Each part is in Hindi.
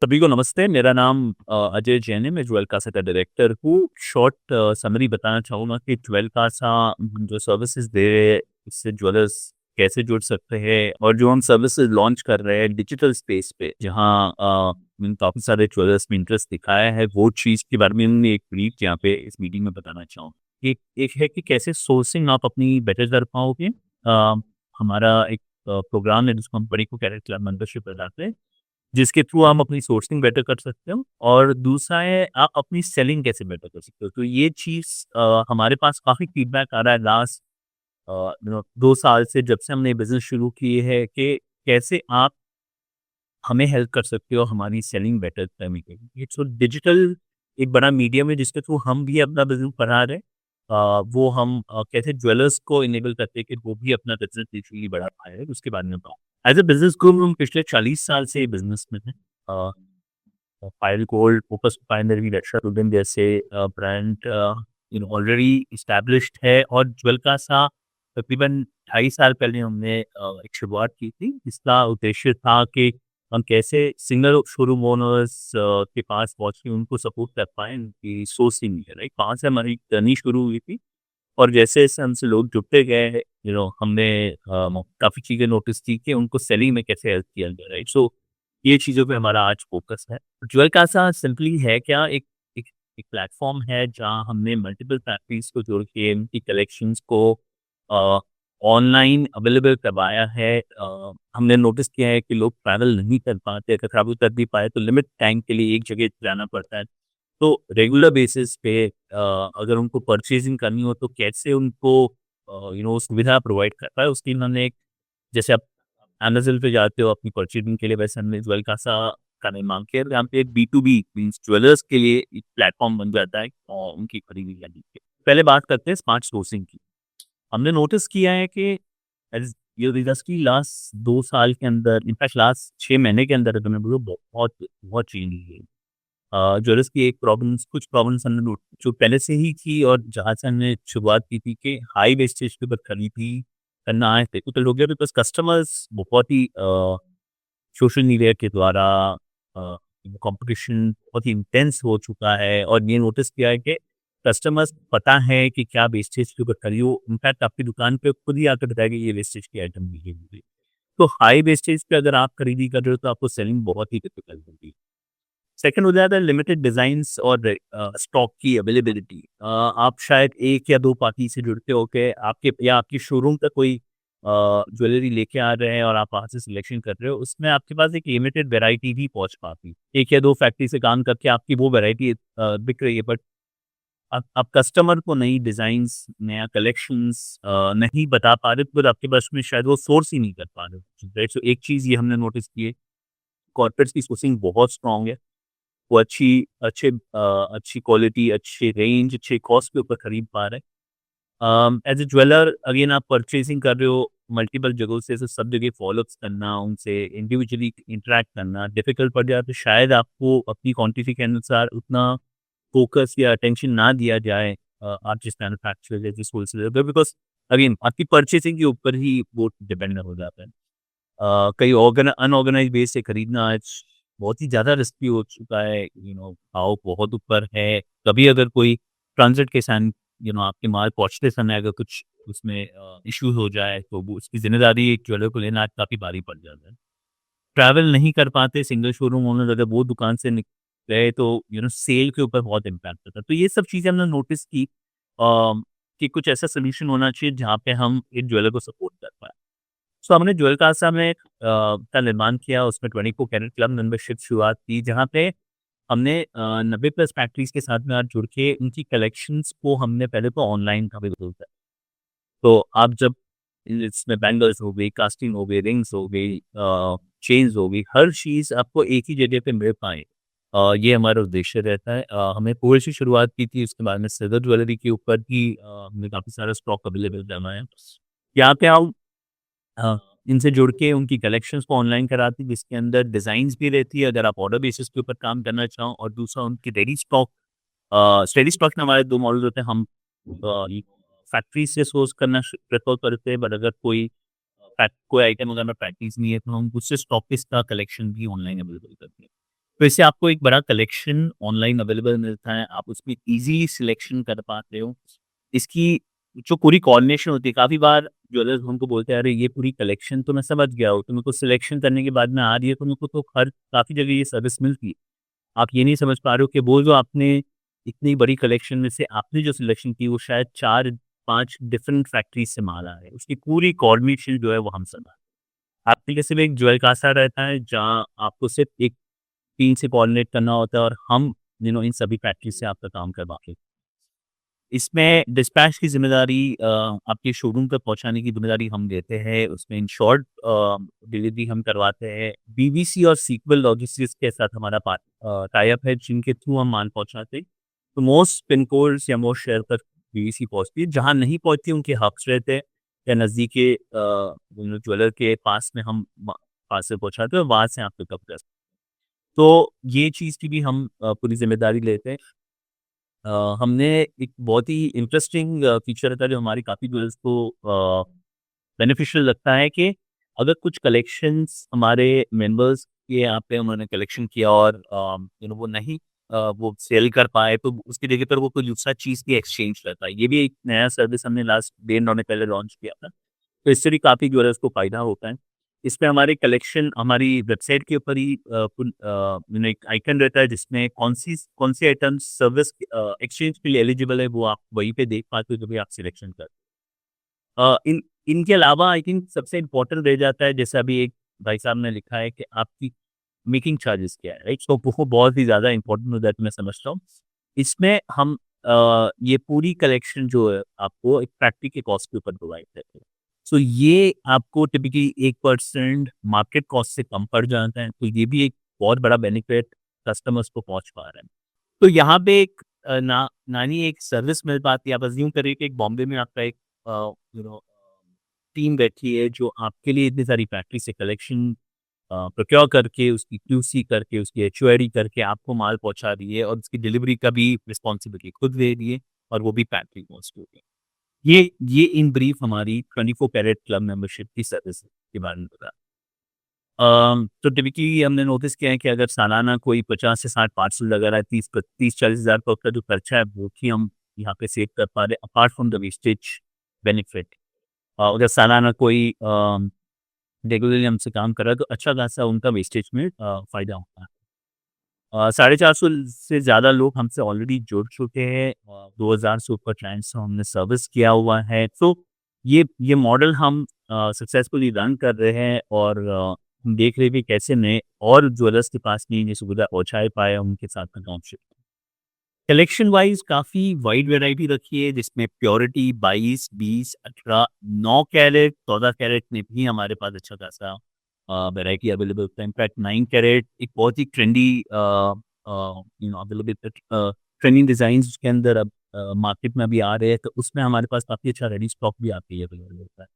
सभी को नमस्ते। मेरा नाम अजय जैन है। मैं ज्वेल कासा का डायरेक्टर हूँ। शॉर्ट समरी बताना चाहूँगा कि ज्वेल कासा जो सर्विसेज दे रहे हैं, इससे ज्वेलर्स कैसे जुड़ सकते हैं, और जो हम सर्विसेज लॉन्च कर रहे हैं डिजिटल स्पेस पे, जहाँ काफ़ी सारे ज्वेलर्स में इंटरेस्ट दिखाया है, वो चीज़ के बारे में हमने एक ब्रीफ यहाँ पे इस मीटिंग में बताना चाहूँ। एक एक है कि कैसे सोर्सिंग आप अपनी बेटर कर पाओगे। हमारा एक प्रोग्राम है जिसको हम बड़ी को कैरेट क्लब मेंबरशिप बताते हैं, जिसके थ्रू हम अपनी सोर्सिंग बेटर कर सकते हो, और दूसरा है आप अपनी सेलिंग कैसे बेटर कर सकते हो। तो ये चीज़ हमारे पास काफ़ी फीडबैक आ रहा है लास्ट 2 साल से, जब से हमने बिज़नेस शुरू किए है, कि कैसे आप हमें हेल्प कर सकते हो हमारी सेलिंग बेटर करने के लिए। सो डिजिटल एक बड़ा मीडियम है जिसके थ्रू हम भी अपना बिज़नेस बढ़ा रहे हैं। वो हम कैसे ज्वेलर्स को इनेबल करते हैं कि वो भी अपना बिज़नेस डिजिटली बढ़ा पाए, उसके बारे में बात। एज़ अ बिज़नेस ग्रुप हम पिछले 40 साल से बिज़नेस में हैं। अ पायल गोल्ड, फोकस पायनियर, रक्षा रुबन जैसे ब्रांड ऑलरेडी एस्टैब्लिश्ड है, और ज्वेल कासा तकरीबन 2.5 साल पहले हमने एक शुरुआत की थी। इसका उद्देश्य था कि हम कैसे सिंगल शोरूम ओनर्स के पास पहुँच के उनको सपोर्ट कर पाएँ, उनकी सोर्सिंग में, राइट? वहाँ से हमारी जर्नी शुरू हुई थी, और जैसे-जैसे हमसे लोग जुड़ते गए, हमने काफ़ी चीज़ें नोटिस की कि उनको सेलिंग में कैसे हेल्प किया जाए, राइट? सो ये चीज़ों पे हमारा आज फ़ोकस है। ज्वेल कासा सिंपली है क्या, एक एक एक प्लेटफ़ॉर्म है जहाँ हमने मल्टीपल फैक्ट्रीज़ को जोड़ के उनकी कलेक्शंस को अ, ऑनलाइन अवेलेबल करवाया है। हमने नोटिस किया है कि लोग ट्रैवल नहीं कर पाते, अगर ट्रैवल कर भी पाए तो लिमिट टाइम के लिए एक जगह जाना पड़ता है। तो रेगुलर बेसिस पे अगर उनको परचेज़िंग करनी हो तो कैसे उनको सुविधा प्रोवाइड कर पाएँ, उसके लिए हमने एक, जैसे आप अमेज़न पे जाते हो अपनी परचेज़िंग के लिए, वैसे हमने ज्वेल कासा का निर्माण किया है, जहाँ पे B to B means jewellers के लिए एक प्लेटफ़ॉर्म बन जाता है और उनकी खरीदी करने की। पहले बात करते हैं स्मार्ट सोर्सिंग की। हमने नोटिस किया है कि एज़ ये इंडस्ट्री लास्ट 2 साल के अंदर, इनफैक्ट लास्ट 6 महीने के अंदर अगर मैं बोलूँ, बहुत बहुत चेंज हुई है। ज्वेलर्स की एक प्रॉब्लम्स कुछ प्रॉब्लम्स हमने नोट जो पहले से ही थी, और जहाँ से हमने शुरुआत की थी कि हाई वेस्टेज के ऊपर खरीदी करना आए थे, कुछ लोग बिकॉज़ कस्टमर्स बहुत ही सोशल मीडिया के द्वारा कंपटीशन बहुत ही इंटेंस हो चुका है, और ये नोटिस किया है कि कस्टमर्स पता है कि क्या वेस्टेज के ऊपर खरीदो, इनफैक्ट आपकी दुकान पे खुद ही आकर बताएगा ये वेस्टेज की आइटम मिली है मुझे। तो हाई वेस्टेज पे अगर आप खरीदी कर रहे हो तो आपको सेलिंग बहुत ही डिफिकल्ट होगी। सेकंड हो जाता है लिमिटेड डिज़ाइन्स और स्टॉक की अवेलेबिलिटी। आप शायद 1 या 2 पार्टी से जुड़ते हो के आपके या आपकी शोरूम तक कोई ज्वेलरी लेके आ रहे हैं और आप वहाँ से सिलेक्शन कर रहे हो, उसमें आपके पास एक लिमिटेड वैरायटी ही पहुँच पाती। 1 या 2 फैक्ट्री से काम करके आपकी वो वैरायटी बिक रही है, बट आप कस्टमर को नई डिज़ाइन्स, नया कलेक्शंस नहीं बता पा रहे, तो आपके पास में शायद वो सोर्स ही नहीं कर पा रहे हो। राइट? सो एक चीज़ ये हमने नोटिस की है, कॉर्पोरेट्स की सोर्सिंग बहुत स्ट्रॉन्ग है। वो अच्छी क्वालिटी, अच्छे रेंज, अच्छे कॉस्ट के ऊपर खरीद पा रहे हैं। एज़ अ ज्वेलर अगेन आप परचेज़िंग कर रहे हो मल्टीपल जगहों से, तो सब जगह फ़ॉलो-अप्स करना, उनसे इंडिविजुअली इंटरैक्ट करना डिफ़िकल्ट पड़ जाता है। शायद आपको अपनी क्वांटिटी के अनुसार उतना फ़ोकस या अटेंशन ना दिया जाए आप जिस मैन्युफैक्चरर या जिस होलसेलर पे, बिकॉज़ अगेन आपकी परचेज़िंग के ऊपर ही वो डिपेंड हो जाता है। कई अनऑर्गेनाइज़्ड वे से खरीदना आज बहुत ही ज़्यादा रिस्की हो चुका है, भाव बहुत ऊपर है। कभी अगर कोई ट्रांज़िट के सन आपके माल पहुँचते समय अगर कुछ उसमें इश्यू हो जाए, तो वो उसकी ज़िम्मेदारी एक ज्वेलर को लेना आज काफ़ी भारी पड़ जाता है। ट्रैवल नहीं कर पाते सिंगल शोरूम ओनर, अगर वो दुकान से गए तो सेल के ऊपर बहुत इम्पैक्ट होता है। तो ये सब चीज़ें हमने नोटिस की कि कुछ ऐसा सॉल्यूशन होना चाहिए जहाँ पे हम एक ज्वेलर को सपोर्ट कर पाएँ। सो हमने ज्वेल कासा में का निर्माण किया, उसमें 24 कैरेट क्लब मेंबरशिप शुरुआत की, जहाँ पे हमने 90 प्लस फैक्ट्रीज़ के साथ में हाथ जुड़ के उनकी कलेक्शंस को हमने पहले तो ऑनलाइन अवेलेबल किया। तो आप जब इसमें बैंगल्स हो गई, कास्टिंग हो गई, रिंग्स हो गई, चेन्स हो गई, हर चीज़ आपको एक ही जगह पे मिल पाए। ये हमारा उद्देश्य रहता है। हमने गोल्ड से शुरुआत की थी, उसके बाद में सिल्वर ज्वेलरी के ऊपर भी हमने काफ़ी सारा स्टॉक अवेलेबल करवाया। यहाँ पे हम हाँ, इनसे जुड़ के उनकी कलेक्शंस को ऑनलाइन कराती, जिसके अंदर डिज़ाइन्स भी रहती है अगर आप ऑर्डर बेसिस के ऊपर काम करना चाहो, और दूसरा उनकी स्टेडी स्टॉक में हमारे 2 मॉडल होते हैं। हम फैक्ट्री से सोर्स करना प्रेफर करते हैं, बट अगर कोई आइटम अगर हमें फैक्ट्री से नहीं है तो हम उससे स्टॉकिस्ट का कलेक्शन भी ऑनलाइन अवेलेबल करते हैं। तो इससे आपको एक बड़ा कलेक्शन ऑनलाइन अवेलेबल मिलता है, आप उसमें ईज़िली सिलेक्शन कर पाते हो। इसकी जो पूरी कोऑर्डिनेशन होती है, काफ़ी बार ज्वेलर्स हमको बोलते हैं, "अरे! ये पूरी कलेक्शन तो मैं समझ गया हूँ, तो मेरे को सिलेक्शन करने के बाद में आ रही है, तो मेरे को तो हर काफ़ी जगह ये सर्विस मिलती है। आप ये नहीं समझ पा रहे हो कि वो जो आपने इतनी बड़ी कलेक्शन में से आपने जो सिलेक्शन की, वो शायद 4-5 डिफरेंट फैक्ट्रीज़ से माल आ रहा है। उसकी पूरी कोऑर्डिनेशन जो है, वो हम संभालते हैं। आपके लिए सिर्फ़ एक ज्वेल कासा रहता है, जहाँ आपको सिर्फ़ एक टीम से कोऑर्डिनेट करना होता है और हम इन सभी फैक्ट्री से आपका काम करवाते हैं। इसमें डिस्पैच की ज़िम्मेदारी आपके शोरूम तक पहुँचाने की ज़िम्मेदारी हम लेते हैं, उसमें इन शॉर्ट डिलीवरी हम करवाते हैं। बीवीसी और सीक्वल लॉजिस्टिक्स के साथ हमारा टाई अप है, जिनके थ्रू हम माल पहुँचाते हैं। तो मोस्ट पिन कोड्स या मोस्ट शहर तक बीवीसी पहुँचती है, जहाँ नहीं पहुँचती उनके हब्स रहते हैं या नज़दीक के ज्वेलर के पास में हम पार्सल पहुँचाते हैं और वहाँ से आप पिकअप कर सकते हैं। तो ये चीज़ की भी हम पूरी ज़िम्मेदारी लेते हैं। हमने एक बहुत ही इंटरेस्टिंग फीचर था जो हमारी काफ़ी डीलर्स को बेनिफिशियल लगता है कि अगर कुछ कलेक्शंस हमारे मेंबर्स के यहाँ पे उन्होंने कलेक्शन किया और वो नहीं वो सेल कर पाए, तो उसकी जगह पर वो कोई दूसरा चीज़ की एक्सचेंज करता है। ये भी एक नया सर्विस हमने लास्ट 1.5 महीने पहले लॉन्च किया था। तो इससे भी काफ़ी ज्वेलर्स को फ़ायदा होता है। इसमें हमारी कलेक्शन हमारी वेबसाइट के ऊपर ही एक आइकन रहता है, जिसमें कौन सी आइटम सर्विस एक्सचेंज के लिए एलिजिबल है, वो आप वहीं पे देख पाते हो जब भी आप सिलेक्शन करते हो। इनके अलावा आई थिंक सबसे इम्पोर्टेंट रह जाता है, जैसे अभी एक भाई साहब ने लिखा है कि आपकी मेकिंग चार्जेस क्या है, राइट? सो वो बहुत ही ज़्यादा इम्पोर्टेंट हो जाता है, मैं समझता हूँ। इसमें हम ये पूरी कलेक्शन जो है आपको एक फैक्ट्री के कॉस्ट के ऊपर प्रोवाइड करते हैं। सो ये आपको टिपिकली 1% मार्केट कॉस्ट से कम पड़ जाता है, तो ये भी एक बहुत बड़ा बेनिफिट कस्टमर्स को पहुँच पा रहा है। तो यहाँ पे एक नानी एक सर्विस मिल पाती है। आप अज़्यूम करिए कि एक बॉम्बे में आपका एक टीम बैठी है, जो आपके लिए इतनी सारी फैक्ट्री से कलेक्शन प्रोक्योर करके, उसकी क्यूसी करके, उसकी एचओआईडी करके आपको माल पहुँचा रही है और उसकी डिलीवरी का भी रिस्पॉन्सिबिलिटी खुद ले रही है और वो भी फैक्ट्री कॉस्ट पे। ये इन ब्रीफ हमारी 24 कैरेट क्लब मेंबरशिप की सर्विस के बारे में बताया। तो टिपिकली हमने नोटिस किया है कि अगर सालाना कोई 50 से 60 पार्सल लगा रहा है, 30-40 हज़ार का जो खर्चा है, वो भी हम यहाँ पे सेव कर पा रहे हैं, apart from the wastage benefit. अगर सालाना कोई रेगुलरली हमसे काम कर रहा है, तो अच्छा खासा उनका वेस्टेज में फ़ायदा होता है। 450 से ज़्यादा लोग हमसे ऑलरेडी जुड़ चुके हैं, 2000 से ऊपर क्लाइंट्स को हमने सर्विस किया हुआ है। तो ये मॉडल हम सक्सेसफुली रन कर रहे हैं और हम देख रहे हैं कि कैसे नए और ज्वेलर्स के पास नई-नई सुविधा पहुँचा पाए, उनके साथ में काम शुरू। कलेक्शन वाइज़ काफ़ी वाइड वैरायटी रखी है, जिसमें प्योरिटी 22, 20, 18, 9 कैरेट, 14 कैरेट में भी हमारे पास अच्छा खासा वैरायटी अवेलेबल होता है। इनफैक्ट 9 कैरेट एक बहुत ही ट्रेंडी अवेलेबल ट्रेंडिंग डिज़ाइन्स उसके अंदर अब मार्केट में अभी आ रहे हैं, तो उसमें हमारे पास काफ़ी अच्छा रेडी स्टॉक भी आती है अवेलेबल होता है।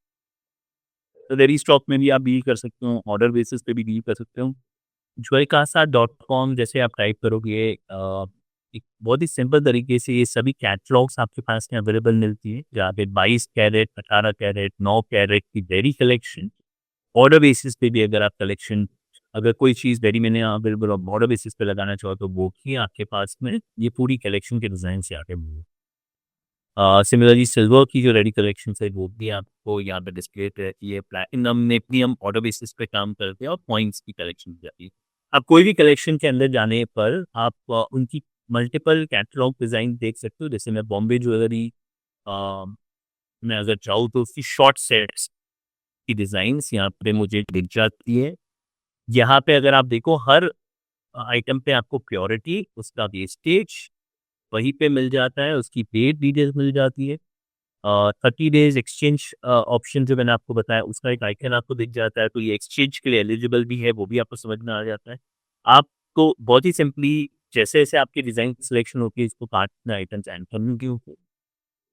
तो रेडी स्टॉक में भी आप डील कर सकते हो, ऑर्डर बेसिस पे भी डील कर सकते हो। joycasa.com जैसे आप टाइप करोगे, एक बहुत ही सिंपल तरीके से ये सभी कैटलॉग्स आपके पास में अवेलेबल मिलती है, जहाँ पे 22 कैरेट, 18 कैरेट, 9 कैरेट की डेयरी कलेक्शन, ऑर्डर बेसिस पे भी अगर आप कलेक्शन, अगर कोई चीज़ डेयरी में नहीं अवेलेबल और ऑर्डर बेसिस पे लगाना चाहो, तो वो भी आपके पास में ये पूरी कलेक्शन के डिज़ाइन से आके मिलेगी। सिमिलरली सिल्वर की जो रेडी कलेक्शन है, वो भी आपको यहाँ पे डिस्प्ले पे रहती है। प्लैटिनम में भी हम ऑर्डर बेसिस पे काम करते हैं और पॉइंट्स की कलेक्शन भी आती है। आप कोई भी कलेक्शन के अंदर जाने पर आप उनकी मल्टीपल कैटलॉग डिज़ाइन देख सकते हो। जैसे मैं बॉम्बे ज्वेलरी अ, में अगर चाहूँ, तो उसकी शॉर्ट सेट्स की डिज़ाइन्स यहाँ पे मुझे दिख जाती है। यहाँ पे अगर आप देखो, हर आइटम पे आपको प्योरिटी, उसका वेस्टेज वहीं पे मिल जाता है, उसकी डेट डिटेल्स मिल जाती है। 30 डेज़ एक्सचेंज ऑप्शन जो मैंने आपको बताया, उसका एक आइकन आपको दिख जाता है, तो ये एक्सचेंज के लिए एलिजिबल भी है, वो भी आपको समझ में आ जाता है। आपको बहुत ही सिंपली जैसे-जैसे आपकी डिज़ाइन सिलेक्शन होती है, इसको कार्ट में आइटम्स ऐड करने के ऊपर,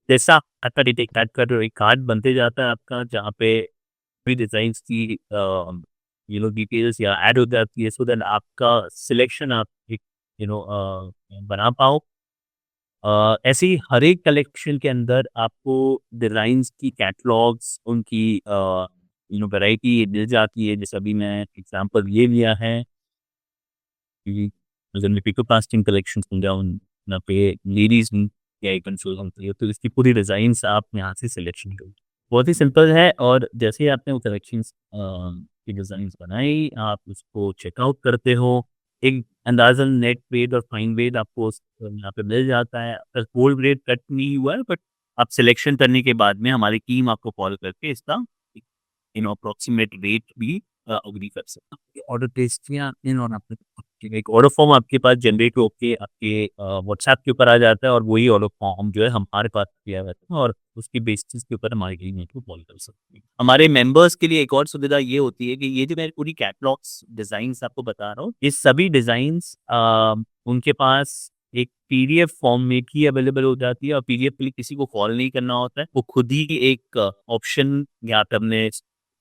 जैसा आपका डिटेक्ट ऐड कर रहे हो, एक कार्ड बनते जाता है आपका, जहाँ पे भी डिज़ाइन्स की डिटेल्स या ऐड हो जाती है, सो दैट आपका सिलेक्शन आप एक बना पाओ। ऐसे ही हर एक कलेक्शन के अंदर आपको डिज़ाइन्स की कैटलॉग्स, उनकी वैरायटी मिल जाती है। जैसे अभी मैं एग्ज़ाम्पल ये लिया है कि अगर मैं पिको कास्टिंग कलेक्शन मिल जाऊँ ना पे लेडीज के आइटम्स होती है, तो इसकी पूरी डिज़ाइंस आप यहाँ से सिलेक्शन करो। बहुत ही सिंपल है और जैसे ही आपने वो कलेक्शंस की डिज़ाइंस बनाई, आप उसको चेकआउट करते हो, एक अंदाज़न नेट वेट और फाइन वेट आपको यहाँ पे मिल जाता है। अगर होल ग्रेड कट नहीं हुआ है, बट आप सिलेक्शन करने के बाद में हमारी टीम आपको कॉल करके इसका अप्रॉक्सीमेट रेट भी अग्री कर सकते हैं। ऑर्डर प्लेस किया आपने और आपने एक ऑर्डर फॉर्म आपके पास जनरेट होके आपके व्हाट्सएप के ऊपर आ जाता है और वही ऑर्डर फॉर्म जो है हमारे पास किया जाता है और उसकी बेसिस के ऊपर हमारी टीम को कॉल कर सकती है। हमारे मेंबर्स के लिए एक और सुविधा ये होती है कि ये जो मैं पूरी कैटलॉग्स डिजाइन्स आपको बता रहा हूँ, ये सभी डिजाइन्स उनके पास एक पीडीएफ फॉर्म में ही अवेलेबल हो जाती है और पीडीएफ के लिए किसी को कॉल नहीं करना होता है। वो खुद ही एक ऑप्शन यहाँ पे हमने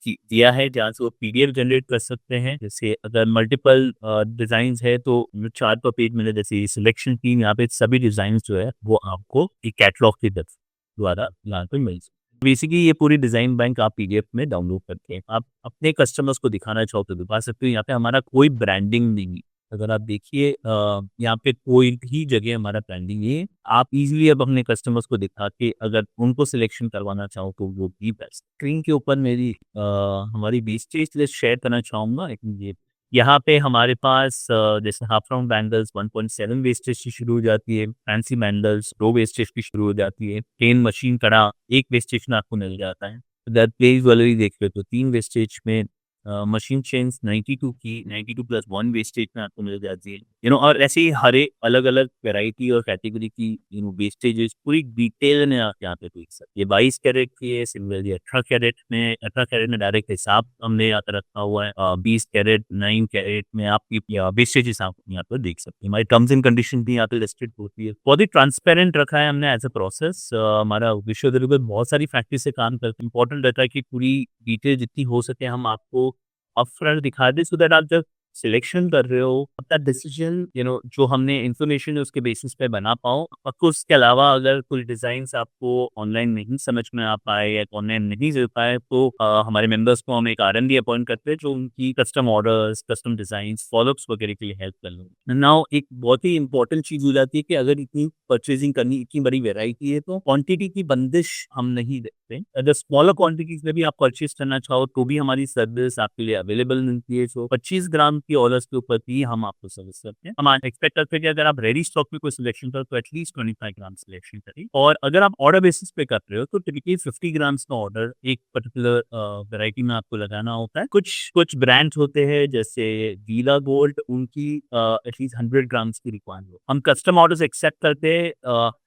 दिया है जहाँ से वो पीडीएफ जनरेट कर सकते हैं। जैसे अगर मल्टीपल डिजाइन है तो जो चार्ट पर पेज मिले, जैसे सिलेक्शन टीम यहाँ पे सभी डिजाइन जो है वो आपको एक कैटलॉग के द्वारा यहाँ पे मिल सकते। बेसिकली ये पूरी डिजाइन बैंक आप पीडीएफ में डाउनलोड करके आप अपने कस्टमर्स को दिखाना चाहो तो दिखा सकते हो। यहाँ पे हमारा कोई ब्रांडिंग नहीं है। अगर आप देखिए यहाँ पे कोई भी जगह हमारा ब्रांडिंग नहीं है। आप इजीली अब अपने कस्टमर्स को दिखा के अगर उनको सिलेक्शन करवाना चाहो तो वो भी बेस्ट। स्क्रीन के ऊपर मेरी हमारी वेस्टेज लिस्ट शेयर करना चाहूँगा। ये यहाँ पे हमारे पास जैसे हाफ राउंड बैंगल्स 1.7 वेस्टेज की शुरू हो जाती है, फैंसी बैंगल्स 2 वेस्टेज की शुरू हो जाती है, पेन मशीन कड़ा 1 वेस्टेज में आपको मिल जाता है। अगर प्लेस ज्वेलरी देख रहे हो तो 3 वेस्टेज में, मशीन चेन्स 92 की 92 प्लस 1 वेस्टेज में आपको मिल जाती है। और ऐसे ही हर एक अलग-अलग वैरायटी और कैटेगरी की वेस्टेजेस पूरी डिटेल में आप यहाँ पे देख सकते हैं। ये 22 कैरेट की है, सिमिलरली 18 कैरेट में डायरेक्ट हिसाब हमने यहाँ पे रखा हुआ है। 20 कैरेट, 9 कैरेट में आपकी वेस्टेजेस आप यहाँ पर देख सकते हैं। हमारी टर्म्स एंड कंडीशन भी यहाँ पे लिस्टेड होती है। बहुत ही ट्रांसपेरेंट रखा है हमने एज अ प्रोसेस। हमारा विश्वविद्यालय बहुत सारी फैक्ट्री से काम करते हैं। इंपॉर्टेंट रहता है कि पूरी डिटेल जितनी हो सके हम आपको अपफ्रंट दिखा दें, सो दैट आप जब सिलेक्शन कर रहे हो अपना डिसीजन जो हमने इंफॉर्मेशन उसके बेसिस पे बना पाओ। आपको उसके अलावा अगर कोई डिजाइन आपको ऑनलाइन नहीं समझ में आ पाए या ऑनलाइन नहीं दे पाए तो हमारे मेंबर्स को हम एक R&D अपॉइंट करते हैं जो उनकी custom orders, custom design, follow-ups वगैरह के लिए हेल्प कर लो। नाउ एक बहुत ही इंपॉर्टेंट चीज हो जाती है कि अगर इतनी परचेजिंग करनी, इतनी बड़ी वेराइटी है तो क्वांटिटी की बंदिश हम नहीं देते। अगर स्मॉलर क्वांटिटीज में भी आप परचेज करना चाहो तो भी हमारी सर्विस आपके लिए अवेलेबल मिलती है। सो 25 ग्राम की ऑर्डर्स के ऊपर भी हम आपको सर्विस करते हैं। हम एक्सपेक्ट करते हैं कि अगर आप रेडी स्टॉक में कोई सिलेक्शन करो तो एटलीस्ट 25 ग्राम सिलेक्शन करें, और अगर आप ऑर्डर बेसिस पे कर रहे हो तो टिपिकली 50 ग्राम्स का ऑर्डर एक पर्टिकुलर वेराइटी में आपको लगाना होता है। कुछ कुछ ब्रांड्स होते हैं जैसे गीला गोल्ड, उनकी एटलीस्ट 100 ग्राम्स की रिक्वायरमेंट हो। हम कस्टम ऑर्डर्स एक्सेप्ट करते हैं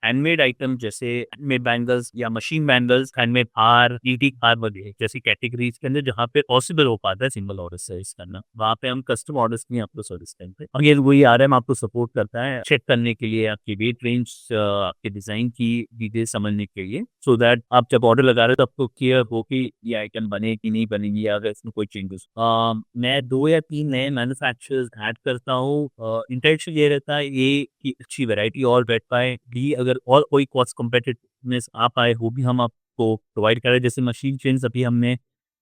हैंडमेड आइटम जैसे हैंडमेड बैंगल्स या मशीन बैंगल्स, हैंडमेड हार, ईटी हार वगैरह जैसी कैटेगरीज के अंदर जहाँ पे पॉसिबल हो पाता है सिंगल ऑर्डर सर्विस करना, वहाँ पे हम कस्टम ऑर्डर्स में आपको सर्विस करते हैं। और ये वही RM आपको सपोर्ट करता है चेक करने के लिए, आपकी वेट रेंज, आपके डिजाइन की डिटेल समझने के लिए, सो दैट आप जब ऑर्डर लगा रहे हो तो आपको क्लियर हो कि ये आइटम बने कि नहीं बनेगी या अगर इसमें कोई चेंजेस। मैं 2 या 3 नए मैन्युफैक्चरर्स ऐड करता हूँ। इंटेंशन ये रहता है ये कि अच्छी वैरायटी और बैठ पाए भी, अगर और कोई कॉस्ट कॉम्पिटिटिवनेस आ पाए वो भी हम आपको प्रोवाइड करें। जैसे मशीन चेंज अभी हमने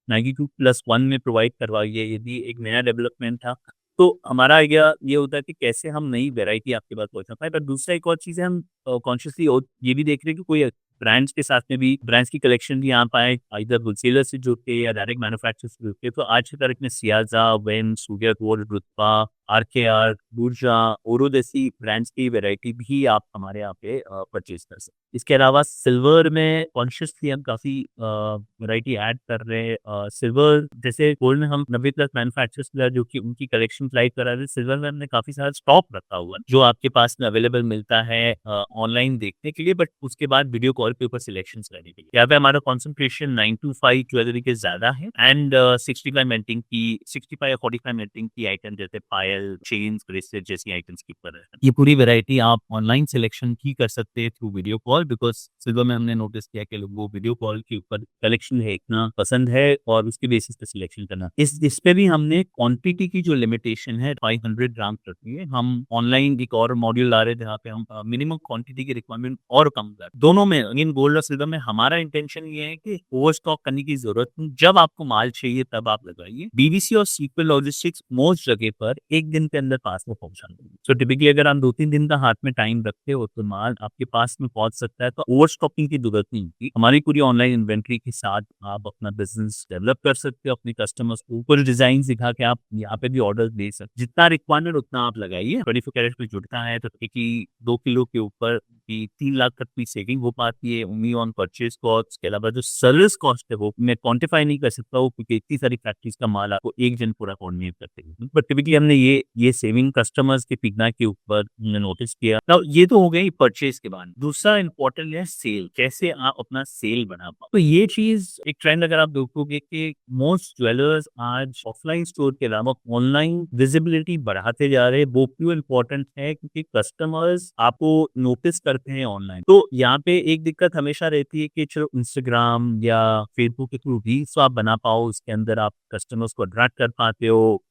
92+1 में प्रोवाइड करवाई है, ये भी एक नया डेवलपमेंट था। तो हमारा आइडिया ये होता है कि कैसे हम नई वैरायटी आपके पास पहुंचा पाए। पर दूसरा एक और चीज़ है, हम कॉन्शियसली ये भी देख रहे हैं कि कोई ब्रांड्स के साथ में भी ब्रांड्स की कलेक्शन भी यहाँ पाए, इधर होलसेलर से जुड़ के या डायरेक्ट मैन्युफैक्चर से जुड़ के। तो आज की तारीख में सियाजा, वेन, सूर्या गोल्ड, रुतबा, RKR, बुर्जा, ओरो जैसी ब्रांड्स की वैरायटी भी आप हमारे यहाँ पे परचेज कर सकते हैं। इसके अलावा सिल्वर में कॉन्शियसली हम काफ़ी वैरायटी ऐड कर रहे हैं। सिल्वर जैसे गोल्ड में हम 90+ मैन्युफैक्चरर्स जो कि उनकी कलेक्शन लाइव करा रहे हैं, सिल्वर में हमने काफ़ी सारा स्टॉक रखा हुआ है जो आपके पास में अवेलेबल मिलता है ऑनलाइन देखने के लिए, बट उसके बाद वीडियो कॉल पे ऊपर सिलेक्शन करने के लिए। यहाँ पे हमारा कॉन्सेंट्रेशन 9 to 5 ज्वेलरी के ज्यादा है एंड 65 या 45 मेंटिंग की आइटम जैसे पायल, चेन्स, ब्रेसलेट जैसी आइटम्स के ऊपर है। ये पूरी वैरायटी आप ऑनलाइन सिलेक्शन ही कर सकते हैं through video call, because silver में हमने नोटिस किया कि लोगों को वीडियो कॉल के ऊपर कलेक्शन देखना पसंद है और उसके बेसिस पे सिलेक्शन करना। इस पे भी हमने क्वांटिटी की जो लिमिटेशन है 500 ग्राम रखी है। हम ऑनलाइन एक और मॉड्यूल ला रहे हैं जहाँ पे हम मिनिमम क्वांटिटी की रिक्वायरमेंट और कम कर दोनों में अगेन गोल्ड और सिल्वर में हमारा इंटेंशन ये है कि ओवर स्टॉक करने की जरूरत नहीं, जब आपको माल चाहिए तब आप लगाइए। बीवीसी और सीक्वल लॉजिस्टिक्स मोस्ट जगह पर एक दिन के अंदर पास में पहुंचा देंगे। सो टिपिकली अगर आप 2-3 दिन का हाथ में टाइम रखते हो तो माल आपके पास में पहुंच सकता है, तो ओवर स्टॉकिंग की जरूरत नहीं होती। हमारी पूरी ऑनलाइन इन्वेंट्री के साथ आप अपना बिजनेस डेवलप कर सकते हो, अपने कस्टमर्स को कुछ डिजाइन दिखा के आप यहाँ पे भी ऑर्डर दे सकते, जितना रिक्वायरमेंट उतना आप लगाइए। 24 कैरेट में जुड़ता है तो एक ही 2 किलो के ऊपर की 3 लाख तक की सेविंग हो पाती है ओनली ऑन परचेज कॉस्ट। के अलावा जो सर्विस कॉस्ट है वो मैं क्वांटिफाई नहीं कर सकता हूँ, क्योंकि इतनी सारी फैक्ट्रीज का माल आपको एक जन पूरा कोऑर्डिनेट करते हैं। बट टिपिकली हमने ये सेविंग कस्टमर्स के पिघना के ऊपर नोटिस किया। Now, ये तो हो गई परचेज के बाद। दूसरा इंपॉर्टेंट है सेल, कैसे आप अपना सेल बना पाओ। तो ये चीज एक ट्रेंड अगर आप देखोगे कि मोस्ट ज्वेलर्स आज ऑफलाइन स्टोर के अलावा ऑनलाइन विजिबिलिटी बढ़ाते जा रहे हैं। वो क्यों इंपॉर्टेंट है, क्योंकि कस्टमर्स आपको नोटिस करते हैं ऑनलाइन। तो यहाँ पे एक दिक्कत हमेशा रहती है कि चलो इंस्टाग्राम या फेसबुक के थ्रू रील्स आप बना पाओ, उसके अंदर आप कस्टमर्स को अट्रैक्ट कर पाते हो,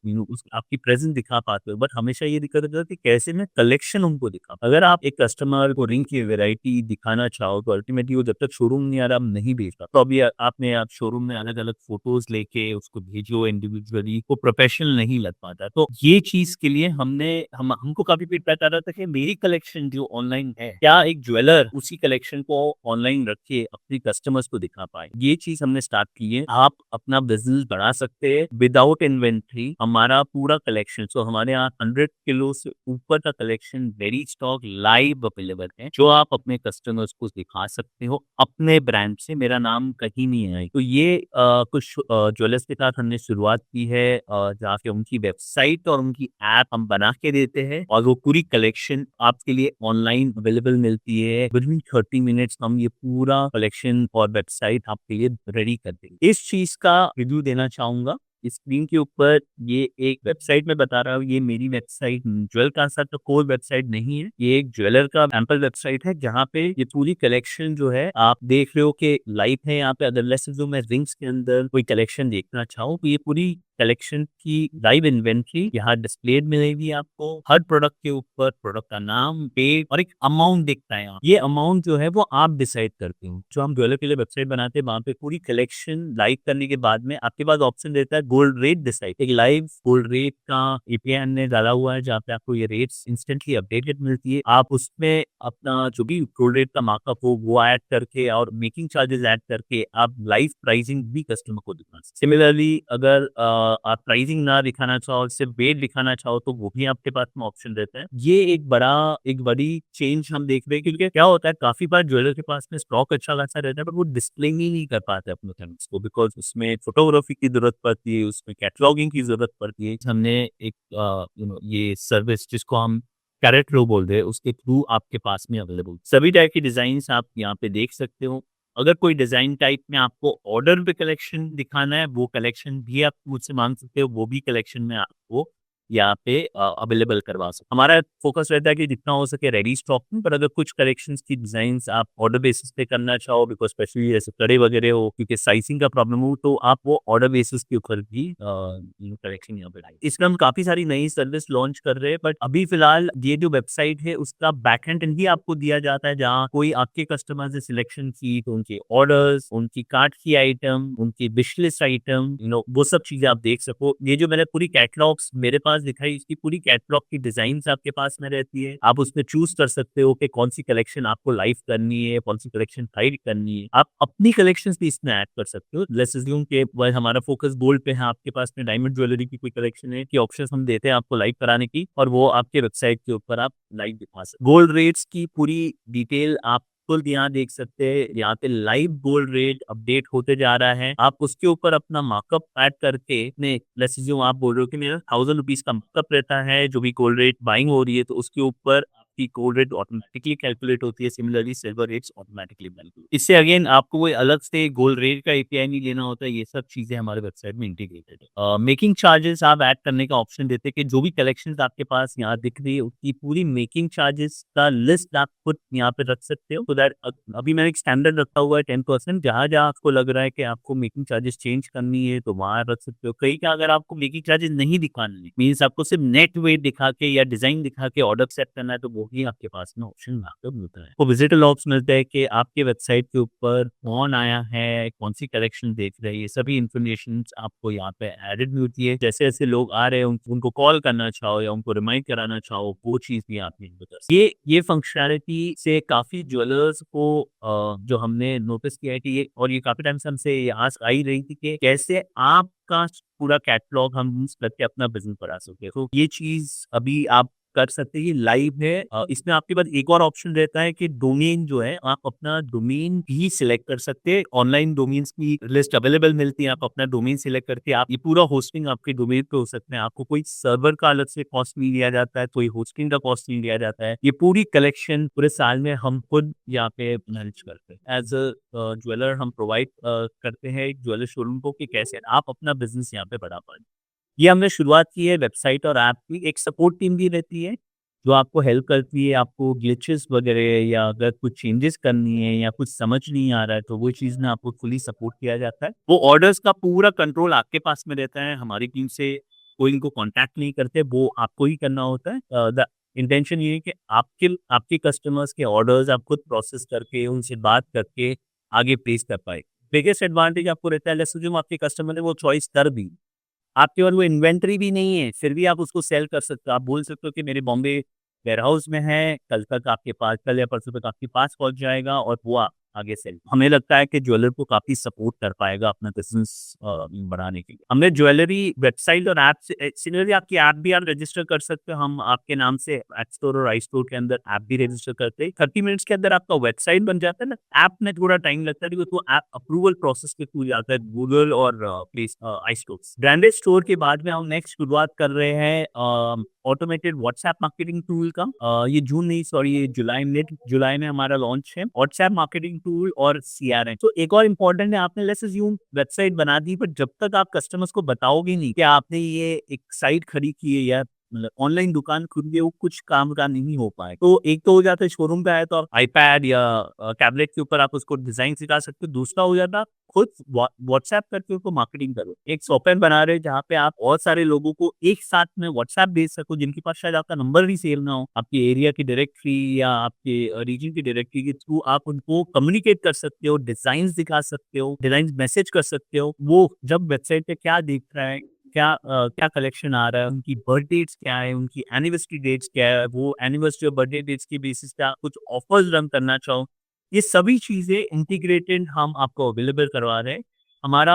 आपकी प्रेजेंस दिखा पाते हो। बट हमेशा ये दिक्कत होती है कि कैसे मैं कलेक्शन उनको दिखा। अगर आप एक कस्टमर को रिंग की वैरायटी दिखाना चाहो तो अल्टीमेटली वो जब तक शोरूम नहीं आ रहा, आप नहीं भेजता। तो अभी आपने आप शोरूम में अलग अलग फोटोज लेके उसको भेजो इंडिविजुअली, वो प्रोफेशनल नहीं लग पाता। तो ये चीज के लिए हमको काफी फीडबैक आ रहा था कि मेरी कलेक्शन जो ऑनलाइन है, क्या एक ज्वेलर उसी कलेक्शन को ऑनलाइन रख के अपनी कस्टमर्स को दिखा पाए। ये चीज हमने स्टार्ट की है। आप अपना बिजनेस बढ़ा सकते हैं विदाउट इन्वेंट्री। हमारा पूरा कलेक्शन, सो हमारे यहाँ 100 किलो से ऊपर का collection very stock live available है, जो आप अपने कस्टमर्स को दिखा सकते हो अपने ब्रांड से। मेरा नाम कहीं नहीं है। तो ये कुछ ज्वेलर्स के साथ हमने शुरुआत की है, जहाँ पे उनकी वेबसाइट और उनकी ऐप हम बना के देते हैं और वो पूरी कलेक्शन आपके लिए ऑनलाइन अवेलेबल मिलती है। विदिन 30 मिनट्स हम ये पूरा कलेक्शन और वेबसाइट आपके लिए रेडी कर देंगे। इस चीज का रिव्यू देना चाहूंगा। स्क्रीन के ऊपर ये एक वेबसाइट में बता रहा हूँ, ये मेरी वेबसाइट ज्वेल का साथ तो कोई वेबसाइट नहीं है। ये एक ज्वेलर का सैंपल वेबसाइट है, जहाँ पे ये पूरी कलेक्शन जो है आप देख रहे हो कि लाइव है यहाँ पे। अदरलेस जो मैं रिंग्स के अंदर कोई कलेक्शन देखना चाहूँ तो ये पूरी कलेक्शन की लाइव इन्वेंट्री यहाँ डिस्प्लेड मिलेगी आपको। हर प्रोडक्ट के ऊपर प्रोडक्ट का नाम, पेज और एक अमाउंट दिखता है। ये अमाउंट जो है वो आप डिसाइड करते हो। जो हम ज्वेलर के लिए वेबसाइट बनाते हैं, वहाँ पे पूरी कलेक्शन लाइव करने के बाद में आपके पास ऑप्शन देता है गोल्ड रेट डिसाइड। एक लाइव गोल्ड रेट का एपीआई हमने डाला हुआ है, जहाँ पे आपको ये रेट्स इंस्टेंटली अपडेटेड मिलती है। आप उसमें अपना जो भी गोल्ड रेट का मार्कअप हो वो ऐड करके और मेकिंग चार्जेस ऐड करके आप लाइव प्राइसिंग भी कस्टमर को दिखा सकते। सिमिलरली अगर आप प्राइसिंग ना दिखाना चाहो, सिर्फ वेट दिखाना चाहो, तो वो भी आपके पास में ऑप्शन रहता है। ये एक बड़ी चेंज हम देख रहे हैं, क्योंकि क्या होता है काफी बार ज्वेलर के पास में स्टॉक अच्छा खासा रहता है, पर वो डिस्प्ले ही नहीं कर पाते अपने कस्टमर्स को, बिकॉज उसमें फोटोग्राफी की जरूरत पड़ती है, उसमें कैटलॉगिंग की जरूरत पड़ती है। हमने एक ये सर्विस जिसको हम कैरेट रो बोलते हैं, उसके थ्रू आपके पास में अवेलेबल सभी टाइप की डिजाइन आप यहाँ पे देख सकते हो। अगर कोई डिजाइन टाइप में आपको ऑर्डर पे कलेक्शन दिखाना है, वो कलेक्शन भी आप मुझसे मांग सकते हो, वो भी कलेक्शन में आपको यहाँ पे अवेलेबल करवा सकते। हमारा फोकस रहता है कि जितना हो सके रेडी स्टॉक में, पर अगर कुछ कलेक्शंस की डिजाइंस आप ऑर्डर बेसिस पे करना चाहो, बिकॉज स्पेशली जैसे कड़े वगैरह हो, क्योंकि साइजिंग का प्रॉब्लम हो, तो आप वो ऑर्डर बेसिस के ऊपर भी कलेक्शन यहाँ पे लाई। इसमें हम काफी सारी नई सर्विस लॉन्च कर रहे हैं, बट अभी फिलहाल ये जो वेबसाइट है उसका बैकएंड भी आपको दिया जाता है, जहाँ कोई आपके कस्टमर से सिलेक्शन की, तो उनके ऑर्डर्स, उनकी कार्ट की आइटम, उनकी विश लिस्ट आइटम, वो सब चीजें आप देख सको। ये जो मैंने पूरी कैटलॉग्स मेरे पास दिखाई, इसकी पूरी कैटलॉग की डिजाइन आपके पास में रहती है। आप उसमें चूज कर सकते हो कि कौन सी कलेक्शन आपको लाइव करनी है, कौन सी कलेक्शन हाइड करनी है। आप अपनी कलेक्शन भी इसमें ऐड कर सकते हो। लेट्स अज्यूम के हमारा फोकस गोल्ड पे है, आपके पास में डायमंड ज्वेलरी की कोई कलेक्शन है, कि ऑप्शन हम देते हैं आपको लाइव कराने की, और वो आपके वेबसाइट के ऊपर आप लाइव दिखा सकते। गोल्ड रेट्स की पूरी डिटेल आप यहाँ देख सकते हैं। यहाँ पे लाइव गोल्ड रेट अपडेट होते जा रहा है। आप उसके ऊपर अपना मार्कअप ऐड करके, जो आप बोल रहे हो कि मेरा 1000 रुपीज का मार्कअप रहता है, जो भी गोल्ड रेट बाइंग हो रही है, तो उसके ऊपर आपकी गोल्ड रेट ऑटोमेटिकली कैलकुलेट होती है। Similarly silver rates automatically calculate. इससे अगेन आपको कोई अलग से गोल्ड रेट का एपीआई नहीं लेना होता है। ये सब चीजें हमारे वेबसाइट में इंटीग्रेटेड है। मेकिंग चार्जेस आप ऐड करने का ऑप्शन देते हैं, कि जो भी कलेक्शन आपके पास यहाँ दिख रही है उसकी पूरी मेकिंग चार्जेस का लिस्ट आप खुद यहाँ पे रख सकते हो। अभी मैंने एक स्टैंडर्ड रखा हुआ है 10%। जहां जहां आपको लग रहा है कि आपको मेकिंग चार्जेस चेंज करनी है, तो वहां रख सकते हो। कहीं का अगर आपको मेकिंग चार्जेस नहीं दिखाने, मीन्स आपको सिर्फ नेट वेट दिखा के या डिजाइन दिखा के ऑर्डर सेट करना है, तो वो ही आपके पास में ऑप्शन आपको मिलता है। तो विजिटर लॉग्स मिलते हैं कि आपके वेबसाइट के ऊपर कौन आया है, कौन सी कलेक्शन देख रहे हैं, ये सभी इन्फॉर्मेशन आपको यहाँ पे एडेड भी होती है। जैसे-जैसे लोग आ रहे हैं उनको कॉल करना चाहो या उनको रिमाइंड कराना चाहो, वो चीज़ भी आप यहाँ पे कर सकते हो। ये फंक्शनैलिटी से काफ़ी ज्वेलर्स को जो हमने नोटिस किया है कि ये काफ़ी टाइम से हमसे ये आस आ ही रही थी कि कैसे आपका पूरा कैटलॉग हम यूज़ करके अपना बिज़नेस बढ़ा सकते हैं। तो ये चीज़ अभी आप कर सकते हैं, ये लाइव है। इसमें आपके पास एक और ऑप्शन रहता है कि डोमेन जो है, आप अपना डोमेन भी सिलेक्ट कर सकते हैं। ऑनलाइन डोमेन्स की लिस्ट अवेलेबल मिलती है, आप अपना डोमेन सिलेक्ट करके आप ये पूरा होस्टिंग आपके डोमेन पे हो सकते हैं। आपको कोई सर्वर का अलग से कॉस्ट नहीं लिया जाता है, कोई होस्टिंग का कॉस्ट नहीं लिया जाता है। ये पूरी कलेक्शन पूरे साल में हम खुद यहाँ पे मैनेज करते हैं। एज़ अ ज्वेलर हम प्रोवाइड करते हैं एक ज्वेलर शोरूम को कि कैसे आप अपना बिज़नेस यहाँ पे बढ़ा पाएँ। ये हमने शुरुआत की है वेबसाइट और ऐप की। एक सपोर्ट टीम भी रहती है, जो आपको हेल्प करती है, आपको ग्लिचेस वगैरह या अगर कुछ चेंजेस करनी है या कुछ समझ नहीं आ रहा है, तो वो चीज़ में आपको फुली सपोर्ट किया जाता है। वो ऑर्डर्स का पूरा कंट्रोल आपके पास में रहता है, हमारी टीम से कोई इनको कॉन्टैक्ट नहीं करते, वो आपको ही करना होता है। द इंटेंशन ये है कि आपके कस्टमर्स के ऑर्डर्स आप खुद प्रोसेस करके, उनसे बात करके आगे प्लेस कर पाएँ। बिगेस्ट एडवांटेज आपको रहता है, लेट्स अज्यूम आपके कस्टमर ने वो चॉइस कर दी, आपके पास वो इन्वेंटरी भी नहीं है, फिर भी आप उसको सेल कर सकते हो। आप बोल सकते हो कि मेरे बॉम्बे वेयरहाउस में है, कल तक आपके पास, कल या परसों तक आपके पास पहुँच जाएगा और वो आगे सेल। हमें लगता है कि ज्वेलर को काफ़ी सपोर्ट कर पाएगा अपना बिज़नेस बढ़ाने के लिए। हमने ज्वेलरी वेबसाइट और ऐप से सिमिलरली आपकी ऐप भी आप रजिस्टर कर सकते हो। हम आपके नाम से ऐप स्टोर और आई स्टोर के अंदर ऐप भी रजिस्टर करते हैं। 30 मिनट्स के अंदर आपका वेबसाइट बन जाता है ना। ऐप में थोड़ा टाइम लगता है क्योंकि वो ऐप अप्रूवल प्रोसेस के थ्रू जाता है गूगल और आई स्टोर। ब्रांडेड स्टोर के बाद में हम नेक्स्ट शुरुआत कर रहे हैं ऑटोमेटेड व्हाट्सएप मार्केटिंग टूल का। ये जून नहीं, सॉरी, ये जुलाई, मिड जुलाई में हमारा लॉन्च है व्हाट्सएप मार्केटिंग टूल और सीआरएम। तो एक और इम्पोर्टेंट है, आपने लेट्स अज्यूम वेबसाइट बना दी, पर जब तक आप कस्टमर्स को बताओगे नहीं कि आपने ये एक साइट खड़ी की है या मतलब ऑनलाइन दुकान खुद के, वो कुछ काम का नहीं हो पाए। तो एक तो हो जाता है शोरूम पे आए तो आप आईपैड या टैबलेट के ऊपर आप उसको डिजाइन सिखा सकते हो। दूसरा हो जाता है खुद व्हाट्सएप करके उसको मार्केटिंग करो। एक सॉफ्टवेयर बना रहे हैं जहाँ पे आप बहुत सारे लोगों को एक साथ में व्हाट्सएप भेज सको, जिनके पास शायद आपका नंबर भी सेव ना हो। आपके एरिया की डायरेक्टरी या आपके रीजन की डायरेक्टरी के थ्रू आप उनको कम्युनिकेट कर सकते हो, डिजाइन दिखा सकते हो, डिजाइन मैसेज कर सकते हो। वो जब वेबसाइट पे क्या देख रहा है, क्या कलेक्शन आ रहा है, उनकी बर्थ डेट्स क्या है, उनकी एनिवर्सरी डेट्स क्या है, वो एनिवर्सरी और बर्थडे डेट्स के बेसिस पे आप कुछ ऑफर्स रन करना चाहो, ये सभी चीज़ें इंटीग्रेटेड हम आपको अवेलेबल करवा रहे हैं। हमारा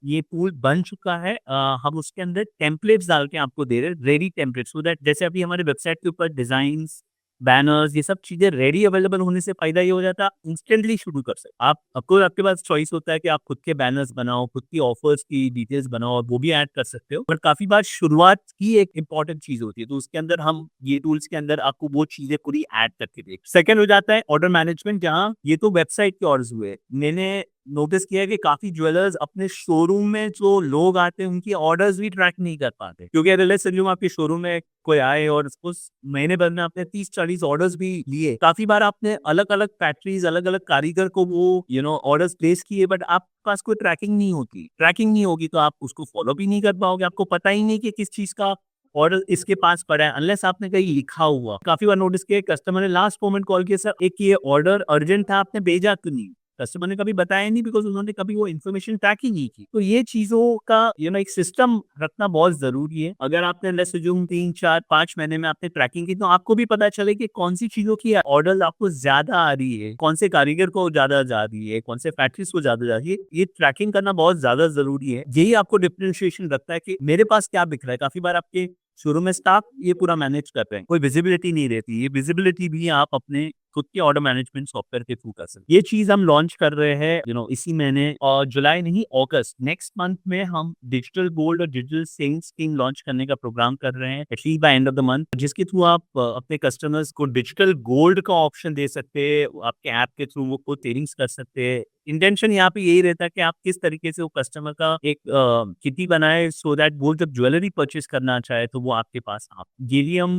ये टूल बन चुका है। हम उसके अंदर टेम्पलेट्स डाल के आपको दे रहे हैं, रेडी टेम्पलेट्स, सो दैट जैसे अभी हमारे वेबसाइट के ऊपर डिज़ाइन्स, बैनर्स, ये सब चीज़ें रेडी अवेलेबल होने से फ़ायदा ये हो जाता है, आप इंस्टेंटली शुरू कर सकते आप। आपको आपके पास चॉइस होता है कि आप खुद के बैनर्स बनाओ, खुद की ऑफर्स की डिटेल्स बनाओ और वो भी ऐड कर सकते हो। बट काफ़ी बार शुरुआत की एक इम्पॉर्टेंट चीज़ होती है, तो उसके अंदर हम ये टूल्स के अंदर आपको वो चीज़ें पूरी ऐड करके दें। सेकंड हो जाता है ऑर्डर मैनेजमेंट, जहाँ ये तो वेबसाइट के ऑर्डर्स हुए। मैंने नोटिस किया है कि काफ़ी ज्वेलर्स अपने शोरूम में जो लोग आते हैं, उनकी ऑर्डर्स भी ट्रैक नहीं कर पाते। क्योंकि अगर लेट्स अज्यूम आपके शोरूम में कोई आए और उस महीने भर में आपने 30-40 ऑर्डर्स भी लिए। काफ़ी बार आपने अलग-अलग फैक्ट्रीज़, अलग-अलग कारीगर को वो ऑर्डर्स प्लेस किए, बट आपके पास कोई ट्रैकिंग नहीं होती। ट्रैकिंग नहीं होगी तो आप उसको फॉलो भी नहीं कर पाओगे। आपको पता ही नहीं कि किस चीज़ का ऑर्डर इसके पास पड़ा है, अनलेस आपने कहीं लिखा हुआ। काफ़ी बार नोटिस किया कस्टमर ने लास्ट मोमेंट कॉल किया, सर एक ये ऑर्डर अर्जेंट था, आपने भेजा क्यों नहीं? कस्टमर ने कभी बताया नहीं, बिकॉज़ उन्होंने कभी वो इन्फॉर्मेशन ट्रैक ही नहीं की। तो ये चीज़ों का एक सिस्टम रखना बहुत ज़रूरी है। अगर आपने लेट्स अज्यूम 3, 4, 5 महीने में आपने ट्रैकिंग की, तो आपको भी पता चले कि कौन-सी चीज़ों की ऑर्डर आपको ज़्यादा आ रही है, कौन से कारीगर को ज़्यादा जा रही है, कौन से फैक्ट्रीज़ को ज़्यादा जा रही है। ये ट्रैकिंग करना बहुत ज़्यादा ज़रूरी है। यही आपको डिफरेंशिएशन रखता है कि मेरे पास क्या बिक रहा है। काफ़ी बार आपके शुरू में स्टाफ ये पूरा मैनेज कर रहे हैं, कोई विजिबिलिटी नहीं रहती। ये विजिबिलिटी भी आप अपने खुद के ऑर्डर मैनेजमेंट सॉफ्टवेयर के थ्रू कर सकते हैं। ये चीज़ हम लॉन्च कर रहे हैं इसी महीने, और जुलाई नहीं, अगस्त, नेक्स्ट मंथ में हम डिजिटल गोल्ड और डिजिटल सेविंग्स स्कीम लॉन्च करने का प्रोग्राम कर रहे हैं, at least by end of the month, जिसके थ्रू आप अपने कस्टमर्स को डिजिटल गोल्ड का ऑप्शन दे सकते हैं। आपके ऐप के थ्रू वो खुद सेविंग्स कर सकते हैं। इंटेंशन यहाँ पे यही रहता है कि आप किस तरीके से वो कस्टमर का एक किटी बनाए, सो दैट वो जब ज्वेलरी परचेज करना चाहे तो वो आपके पास आप ये भी हम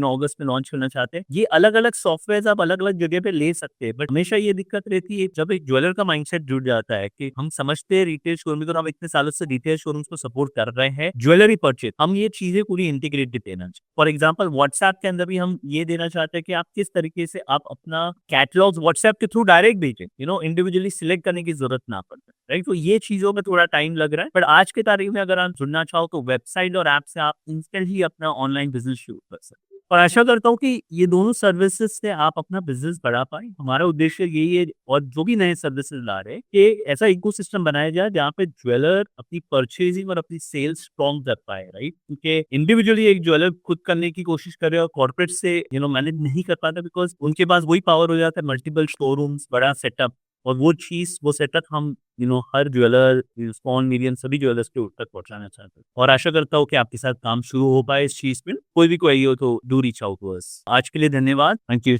अगस्त में लॉन्च करना चाहते हैं। ये अलग अलग सॉफ्टवेयर आप अलग-अलग जगह पे ले सकते हैं, बट हमेशा ये दिक्कत रहती है जब एक ज्वेलर का माइंडसेट जुड़ जाता है कि हम समझते हैं रिटेल शोरूम में, तो हम इतने सालों से रिटेल शोरूम्स को सपोर्ट कर रहे हैं, ज्वेलरी परचेज हम ये चीज़ें पूरी इंटीग्रेटेड देना चाहिए। फॉर एग्जांपल व्हाट्सऐप के अंदर भी हम ये देना चाहते हैं कि आप किस तरीके से आप अपना कैटलॉग्स व्हाट्सऐप के थ्रू डायरेक्ट भेजें, इंडिविजुअली सिलेक्ट करने की ज़रूरत ना पड़े, राइट? तो ये चीज़ों में थोड़ा टाइम लग रहा है, बट आज की तारीख में अगर आप जुड़ना चाहो तो वेबसाइट और ऐप से आप इंस्टेंटली अपना ऑनलाइन बिज़नेस शुरू कर सकते हो। और आशा करता हूँ कि ये दोनों सर्विसेज़ से आप अपना बिज़नेस बढ़ा पाएँ। हमारा उद्देश्य यही है, और जो भी नए सर्विसेज़ ला रहे हैं, कि ऐसा इकोसिस्टम बनाया जाए जहाँ पे ज्वेलर अपनी परचेज़िंग और अपनी सेल्स स्ट्रॉन्ग कर पाए, राइट? क्योंकि इंडिविजुअली एक ज्वेलर खुद करने की कोशिश कर रहे हैं और कॉर्पोरेट से मैनेज नहीं कर पाता, बिकॉज़ उनके पास वही पावर हो जाता है, मल्टीपल शोरूम्स, बड़ा सेटअप, और वो सेटअप हम हर ज्वेलर, स्मॉल मीडियम सभी ज्वेलर्स के तक पहुँचाना चाहते हैं। और आशा करता हूँ कि आपके साथ काम शुरू हो पाए इस चीज़ में। कोई भी क्वेरी हो तो do reach out to us. आज के लिए धन्यवाद। Thank you.